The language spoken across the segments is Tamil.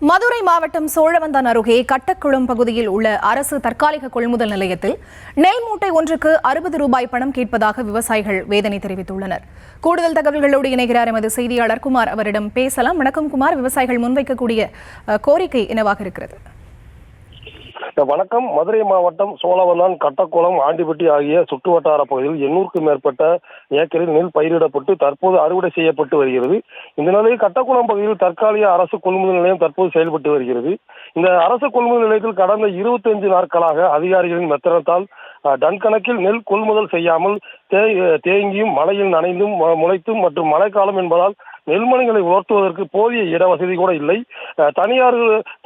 மதுரை மாவட்டம் சோழவந்தான் அருகே கட்டக்குளம் பகுதியில் உள்ள அரசு தற்காலிக கொள்முதல் நிலையத்தில் நெல் மூட்டை ஒன்றுக்கு 60 ரூபாய் பணம் கேட்பதாக விவசாயிகள் வேதனை தெரிவித்துள்ளனர். கூடுதல் தகவல்களோடு இணைகிறார் எமது செய்தியாளர் குமார். அவரிடம் பேசலாம். வணக்கம் குமார். விவசாயிகள் முன்வைக்கக்கூடிய கோரிக்கை என்னவாக இருக்கிறது? வணக்கம். மதுரை மாவட்டம் சோழவந்தான், கட்டக்குளம், ஆண்டிப்பட்டி ஆகிய சுற்றுவட்டார பகுதியில் 800க்கும் மேற்பட்ட ஏக்கரில் நெல் பயிரிடப்பட்டு தற்போது அறுவடை செய்யப்பட்டு வருகிறது. இந்த நிலையில் கட்டக்குளம் பகுதியில் தற்காலிக அரசு கொள்முதல் நிலையம் தற்போது செயல்பட்டு வருகிறது. இந்த அரசு கொள்முதல் நிலையத்தில் கடந்த 25 நாட்களாக அதிகாரிகளின் மெத்தனத்தால் டன் கணக்கில் நெல் கொள்முதல் செய்யாமல் தேங்கியும் மழையில் நனைந்தும் முளைத்தும் மற்றும் மழைக்காலம் என்பதால் நெல்மணிகளை உலர்த்துவதற்கு போதிய இட வசதி கூட இல்லை.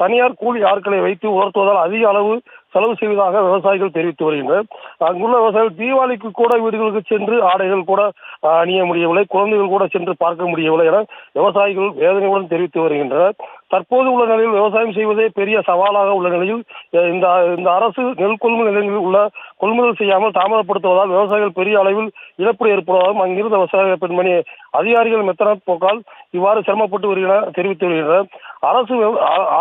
தனியார் கூலி ஆட்களை வைத்து உலர்த்துவதால் அதிக அளவு செலவு செய்வதாக விவசாயிகள் தெரிவித்து வருகின்றனர். அங்குள்ள விவசாயிகள் தீபாவளிக்கு கூட வீடுகளுக்கு சென்று ஆடைகள் கூட அணிய முடியவில்லை, குழந்தைகள் கூட சென்று பார்க்க முடியவில்லை என விவசாயிகள் வேதனையுடன் தெரிவித்து வருகின்றனர். தற்போது உள்ள நிலையில் விவசாயம் செய்வதே பெரிய சவாலாக உள்ள நிலையில் இந்த அரசு நெல் கொள்முதல் நிலையங்களில் உள்ள கொள்முதல் செய்யாமல் தாமதப்படுத்துவதால் விவசாயிகள் பெரிய அளவில் இழப்பு ஏற்படுவதாகவும் அங்கிருந்த விவசாய பெண்மணி அதிகாரிகள் மெத்தனத் போக்கால் இவ்வாறு சிரமப்பட்டு வருகின்றனர் தெரிவித்து வருகின்றனர்.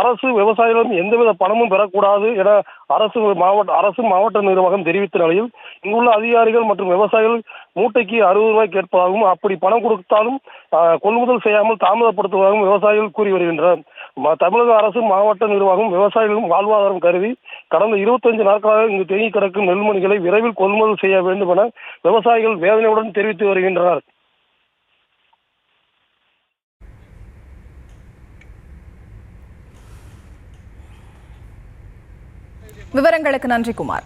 அரசு விவசாயிகளிடம் எந்தவித பணமும் பெறக்கூடாது என அரசு மாவட்ட நிர்வாகம் தெரிவித்த நிலையில் இங்குள்ள அதிகாரிகள் மற்றும் விவசாயிகள் மூட்டைக்கு 60 ரூபாய் கேட்பதாகவும் அப்படி பணம் கொடுத்தாலும் கொள்முதல் செய்யாமல் தாமதப்படுத்துவதாகவும் விவசாயிகள் கூறி வருகின்றனர். தமிழக அரசு மாவட்ட நிர்வாகம் விவசாயிகளும் வாழ்வாதாரம் கருதி கடந்த 25 நாட்களாக இங்கு தேங்கி கிடக்கும் நெல்மணிகளை விரைவில் கொள்முதல் செய்ய வேண்டும் என விவசாயிகள் வேதனையுடன் தெரிவித்து வருகின்றனர். விவரங்களுக்கு நன்றி குமார்.